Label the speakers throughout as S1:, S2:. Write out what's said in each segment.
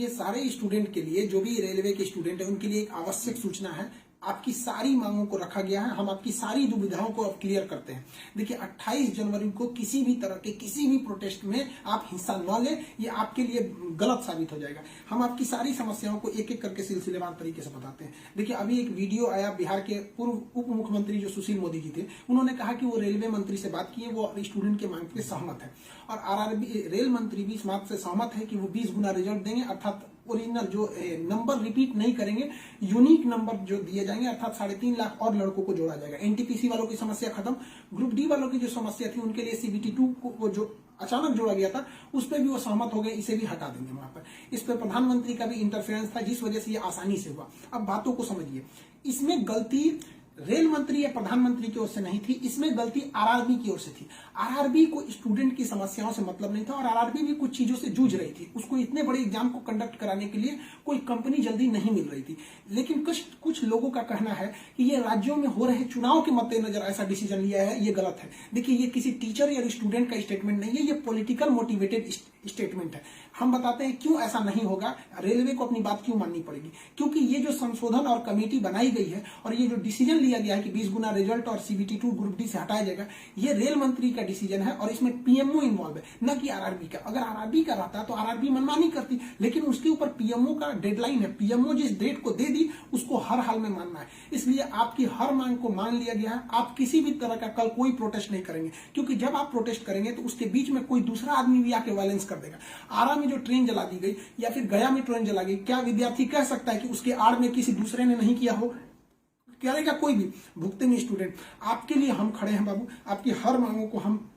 S1: देखिए, सारे स्टूडेंट के लिए, जो भी रेलवे के स्टूडेंट है, उनके लिए एक आवश्यक सूचना है। आपकी सारी मांगों को रखा गया है, हम आपकी सारी दुविधाओं को अब क्लियर करते हैं। देखिए, 28 जनवरी को किसी भी तरह के किसी भी प्रोटेस्ट में आप हिस्सा न लें, ये आपके लिए गलत साबित हो जाएगा। हम आपकी सारी समस्याओं को एक एक करके सिलसिलेवार तरीके से बताते हैं। देखिए, अभी एक वीडियो आया, बिहार के पूर्व उप मुख्यमंत्री जो सुशील मोदी जी थे, उन्होंने कहा कि वो रेलवे मंत्री से बात की है, वो स्टूडेंट के मांग पे सहमत है, और आरआरबी रेल मंत्री भी इस बात से सहमत है कि वो 20 गुना रिजल्ट देंगे, अर्थात ओरिजिनल जो नंबर रिपीट नहीं करेंगे, यूनिक नंबर जो दिए जाएंगे, अर्थात 3.5 लाख और लड़कों को जोड़ा जाएगा। एनटीपीसी वालों की समस्या खत्म, ग्रुप डी वालों की जो समस्या थी उनके लिए सीबीटी 2 को जो अचानक जोड़ा गया था, उस पर भी वो सहमत हो गए, इसे भी हटा देंगे वहां पर। इस पर प्रधानमंत्री का भी इंटरफेरेंस था, जिस वजह से ये आसानी से हुआ। अब बातों को समझिए, इसमें गलती रेल मंत्री या प्रधानमंत्री की ओर से नहीं थी, इसमें गलती आरआरबी की ओर से थी। आरआरबी को स्टूडेंट की समस्याओं से मतलब नहीं था, और आरआरबी भी कुछ चीजों से जूझ रही थी। उसको इतने बड़े एग्जाम को कंडक्ट कराने के लिए कोई कंपनी जल्दी नहीं मिल रही थी। लेकिन कुछ लोगों का कहना है कि ये राज्यों में हो रहे चुनाव के मद्देनजर ऐसा डिसीजन लिया है, ये गलत है। देखिए, ये किसी टीचर या स्टूडेंट का स्टेटमेंट नहीं है, ये पॉलिटिकल मोटिवेटेड स्टेटमेंट है। हम बताते हैं क्यों ऐसा नहीं होगा, रेलवे को अपनी बात क्यों माननी पड़ेगी। क्योंकि ये जो संशोधन और कमेटी बनाई गई है, और ये जो डिसीजन लिया गया है कि 20 गुना रिजल्ट और सीबीटी 2 ग्रुप डी से हटाया जाएगा, ये रेल मंत्री का डिसीजन है, और इसमें पीएमओ इन्वॉल्व है, न कि आरआरबी का। अगर आरआरबी का रहता तो आरआरबी मनमानी करती, लेकिन उसके ऊपर पीएमओ का डेडलाइन है। पीएमओ जिस डेट को दे दी, उसको हर हाल में मानना है। इसलिए आपकी हर मांग को मान लिया गया है। आप किसी भी तरह का कल कोई प्रोटेस्ट नहीं करेंगे, क्योंकि जब आप प्रोटेस्ट करेंगे तो उसके बीच में कोई दूसरा आदमी भी आके वायलेंस कर देगा। आरा में जो ट्रेन जला दी गई, या फिर गया में ट्रेन जला गई, क्या विद्यार्थी कह सकता है कि उसके आड़ में किसी दूसरे ने नहीं किया हो? करेगा कोई भी, भुगतेंगे स्टूडेंट। आपके लिए हम खड़े हैं बाबू, आपकी हर मांगों को हम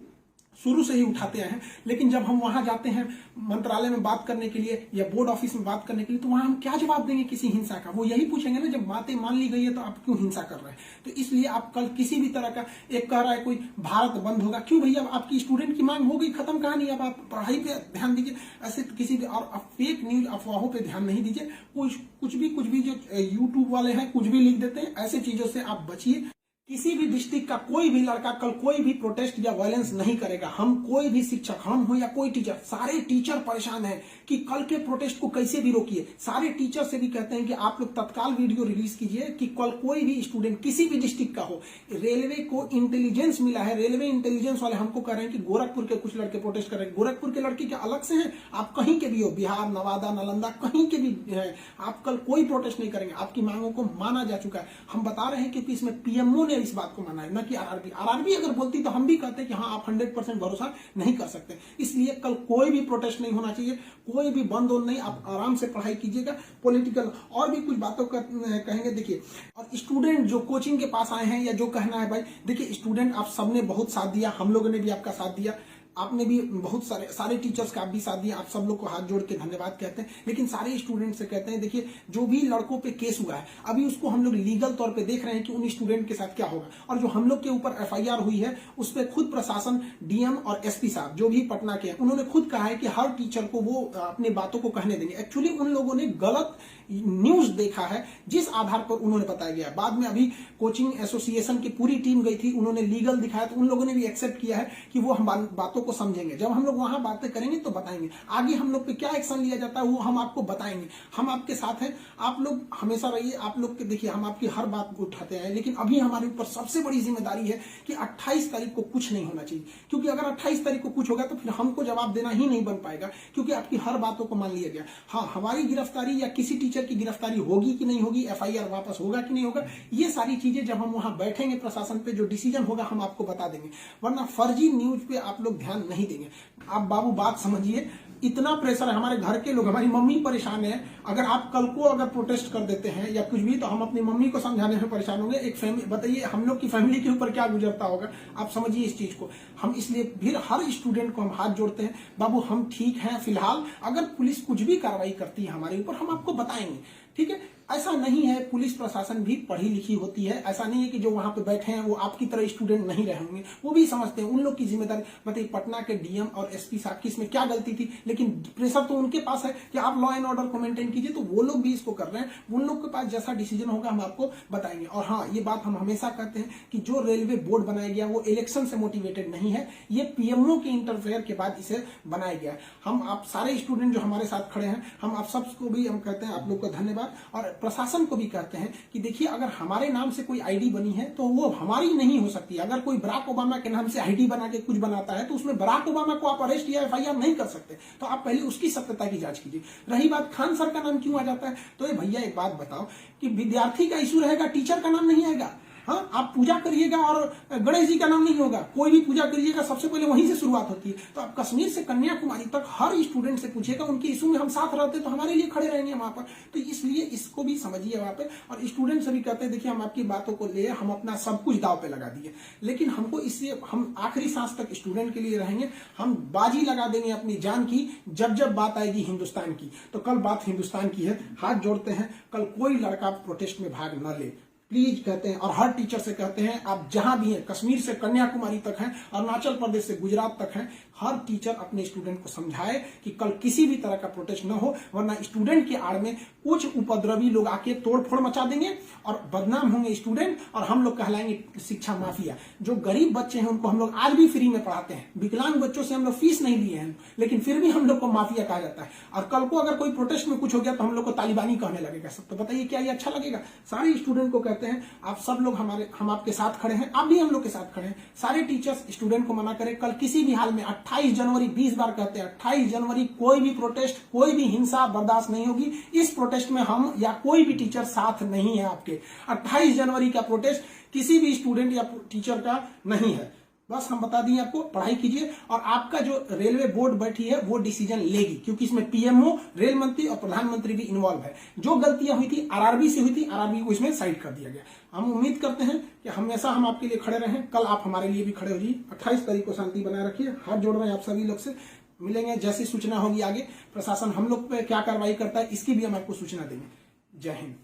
S1: शुरू से ही उठाते आए हैं। लेकिन जब हम वहां जाते हैं मंत्रालय में बात करने के लिए या बोर्ड ऑफिस में बात करने के लिए, तो वहां हम क्या जवाब देंगे किसी हिंसा का? वो यही पूछेंगे ना, जब बातें मान ली गई है तो आप क्यों हिंसा कर रहे हैं? तो इसलिए आप कल किसी भी तरह का, एक कह रहा है कोई भारत बंद होगा, क्यों भैया? आपकी स्टूडेंट की मांग हो गई, खत्म कहानी। अब आप पढ़ाई पे ध्यान दीजिए, ऐसे किसी भी और फेक न्यूज अफवाहों पे ध्यान नहीं दीजिए। कुछ भी जो यूट्यूब वाले हैं कुछ भी लिख देते हैं, ऐसे चीजों से आप बचिए। किसी भी डिस्ट्रिक्ट का कोई भी लड़का कल कोई भी प्रोटेस्ट या वायलेंस नहीं करेगा। हम कोई भी शिक्षक, हम हो या कोई टीचर, सारे टीचर परेशान हैं कि कल के प्रोटेस्ट को कैसे भी रोकिए। सारे टीचर से भी कहते हैं कि आप लोग तत्काल वीडियो रिलीज कीजिए कि कल कोई भी स्टूडेंट किसी भी डिस्ट्रिक्ट का हो। रेलवे को इंटेलिजेंस मिला है, रेलवे इंटेलिजेंस वाले हमको कह रहे हैं कि गोरखपुर के कुछ लड़के प्रोटेस्ट कर रहे हैं। गोरखपुर के लड़के क्या अलग से हैं? आप कहीं के भी हो, बिहार, नवादा, नालंदा, कहीं के भी है, आप कल कोई प्रोटेस्ट नहीं करेंगे। आपकी मांगों को माना जा चुका है। हम बता रहे हैं क्योंकि इसमें पीएमओ ने इस बात को माना है, न कि आरआरबी। आरआरबी अगर बोलती तो हम भी कहते कि हाँ, आप 100% भरोसा नहीं कर सकते। इसलिए कल कोई भी प्रोटेस्ट नहीं होना चाहिए, कोई भी बंद हो नहीं। आप आराम से पढ़ाई कीजिएगा। पॉलिटिकल और भी कुछ बातों का कहेंगे। देखिए, और स्टूडेंट जो कोचिंग के पास आए हैं या जो कहना है भाई, देखिए स्टूडेंट आप सबने बहुत साथ दिया, हम लोगों ने भी आपका साथ दिया, आपने भी बहुत सारे टीचर्स का आप भी साथ दिया। आप सब लोग को हाथ जोड़ के धन्यवाद कहते हैं। लेकिन सारे स्टूडेंट से कहते हैं, देखिए जो भी लड़कों पे केस हुआ है, अभी उसको हम लोग लीगल तौर पे देख रहे हैं कि उन स्टूडेंट के साथ क्या होगा। और जो हम लोग के ऊपर एफआईआर हुई है, उस पर खुद प्रशासन, डीएम और एसपी साहब जो भी पटना के हैं, उन्होंने खुद कहा है कि हर टीचर को वो अपनी बातों को कहने देंगे। एक्चुअली उन लोगों ने गलत न्यूज देखा है, जिस आधार पर उन्होंने बताया गया। बाद में अभी कोचिंग एसोसिएशन की पूरी टीम गई थी, उन्होंने लीगल दिखाया, तो उन लोगों ने भी एक्सेप्ट किया है कि वो हम बातों को समझेंगे। जब हम लोग वहां बातें करेंगे तो बताएंगे। आगे हम लोग पे क्या एक्शन लिया जाता है वो हम आपको बताएंगे। हम आपके साथ हैं, आप लोग हमेशा रहिए। आप लोग के देखिए, हम आपकी हर बात को उठाते हैं। लेकिन अभी हमारे ऊपर सबसे बड़ी जिम्मेदारी है कि 28 तारीख को कुछ नहीं होना चाहिए, क्योंकि अगर 28 तारीख को कुछ होगा तो फिर हमको जवाब देना ही नहीं बन पाएगा, क्योंकि आपकी हर बातों को मान लिया गया। हाँ, हमारी गिरफ्तारी या किसी टीचर की गिरफ्तारी होगी कि नहीं होगी, एफआईआर वापस होगा कि नहीं होगा, ये सारी चीजें जब हम वहां बैठेंगे प्रशासन पे, जो डिसीजन होगा हम आपको बता देंगे। वरना फर्जी न्यूज पे आप लोग ध्यान नहीं देंगे। आप बाबू बात समझिए, इतना प्रेशर है। हमारे घर के लोग, हमारी मम्मी परेशान है। अगर आप कल को अगर प्रोटेस्ट कर देते हैं या कुछ भी, तो हम अपनी मम्मी को समझाने में परेशान होंगे। एक फैमिली, बताइए हम लोग की फैमिली के ऊपर क्या गुजरता होगा। आप समझिए इस चीज को। हम इसलिए फिर हर स्टूडेंट को हम हाथ जोड़ते हैं, बाबू हम ठीक हैं फिलहाल। अगर पुलिस कुछ भी कार्रवाई करती है हमारे ऊपर, हम आपको बताएंगे, ठीक है। ऐसा नहीं है, पुलिस प्रशासन भी पढ़ी लिखी होती है। ऐसा नहीं है कि जो वहां पे बैठे हैं वो आपकी तरह स्टूडेंट नहीं रहे होंगे, वो भी समझते हैं। उन लोग की जिम्मेदारी, मतलब पटना के डीएम और एसपी साहब की इसमें क्या गलती थी, लेकिन प्रेशर तो उनके पास है कि आप लॉ एंड ऑर्डर को मेंटेन कीजिए, तो वो लोग भी इसको कर रहे हैं। उन लोग के पास जैसा डिसीजन होगा हम आपको बताएंगे। और हाँ, ये बात हम हमेशा कहते हैं कि जो रेलवे बोर्ड बनाया गया वो इलेक्शन से मोटिवेटेड नहीं है, ये पीएमओ के इंटरफेयर के बाद इसे बनाया गया है। हम आप सारे स्टूडेंट जो हमारे साथ खड़े हैं, हम आप सबको भी हम कहते हैं आप लोग को धन्यवाद, और प्रशासन को भी कहते हैं कि देखिए, अगर हमारे नाम से कोई आईडी बनी है तो वो हमारी नहीं हो सकती। अगर कोई बराक ओबामा के नाम से आईडी बना के कुछ बनाता है तो उसमें बराक ओबामा को आप अरेस्ट या एफआईआर नहीं कर सकते। तो आप पहले उसकी सत्यता की जांच कीजिए। रही बात खान सर का नाम क्यों आ जाता है, तो ये भैया एक बात बताओ कि विद्यार्थी का इशू रहेगा, टीचर का नाम नहीं आएगा। हाँ, आप पूजा करिएगा और गणेश जी का नाम नहीं होगा, कोई भी पूजा करिएगा सबसे पहले वहीं से शुरुआत होती है। तो आप कश्मीर से कन्याकुमारी तक हर स्टूडेंट से पूछिएगा, उनके इशू में हम साथ रहते तो हमारे लिए खड़े रहेंगे वहां पर। तो इसलिए इसको भी समझिए वहां पे। और स्टूडेंट से भी कहते हैं देखिए, हम आपकी बातों को ले, हम अपना सब कुछ दाव पे लगा दिए, लेकिन हमको इससे हम आखिरी सांस तक स्टूडेंट के लिए रहेंगे। हम बाजी लगा देंगे अपनी जान की जब जब बात आएगी हिंदुस्तान की। तो कल बात हिंदुस्तान की है, हाथ जोड़ते हैं, कल कोई लड़का प्रोटेस्ट में भाग न ले प्लीज, कहते हैं। और हर टीचर से कहते हैं, आप जहां भी हैं, कश्मीर से कन्याकुमारी तक हैं, अरुणाचल प्रदेश से गुजरात तक हैं, हर टीचर अपने स्टूडेंट को समझाए कि कल किसी भी तरह का प्रोटेस्ट न हो, वरना स्टूडेंट के आड़ में कुछ उपद्रवी लोग आके तोड़फोड़ मचा देंगे और बदनाम होंगे स्टूडेंट, और हम लोग कहलाएंगे शिक्षा माफिया। जो गरीब बच्चे हैं उनको हम लोग आज भी फ्री में पढ़ाते हैं, विकलांग बच्चों से हम लोग फीस नहीं लिए हैं, लेकिन फिर भी हम लोग को माफिया कहा जाता है। और कल को अगर कोई प्रोटेस्ट में कुछ हो गया तो हम लोग को तालिबानी कहने लगेगा सब। तो बताइए क्या ये अच्छा लगेगा? सारे स्टूडेंट को कहते हैं, आप सब लोग हम आपके साथ खड़े हैं, आप भी हम लोग के साथ खड़े हैं। सारे टीचर्स स्टूडेंट को मना करें, कल किसी भी हाल में 28 जनवरी 20 बार कहते हैं, 28 जनवरी कोई भी प्रोटेस्ट, कोई भी हिंसा बर्दाश्त नहीं होगी। इस प्रोटेस्ट में हम या कोई भी टीचर साथ नहीं है आपके। 28 जनवरी का प्रोटेस्ट किसी भी स्टूडेंट या टीचर का नहीं है। बस हम बता दिए आपको, पढ़ाई कीजिए। और आपका जो रेलवे बोर्ड बैठी है वो डिसीजन लेगी, क्योंकि इसमें पीएमओ, रेल मंत्री और प्रधानमंत्री भी इन्वॉल्व है। जो गलतियां हुई थी आरआरबी से हुई थी, आरआरबी को इसमें साइड कर दिया गया। हम उम्मीद करते हैं कि हमेशा हम आपके लिए खड़े रहें, कल आप हमारे लिए भी खड़े हो जाइए। 28 तारीख को शांति बनाए रखिए। हाथ जोड़ रहे हैं आप सभी लोग से, मिलेंगे जैसी सूचना होगी आगे। प्रशासन हम लोग पे क्या कार्रवाई करता है इसकी भी हम आपको सूचना देंगे। जय हिंद।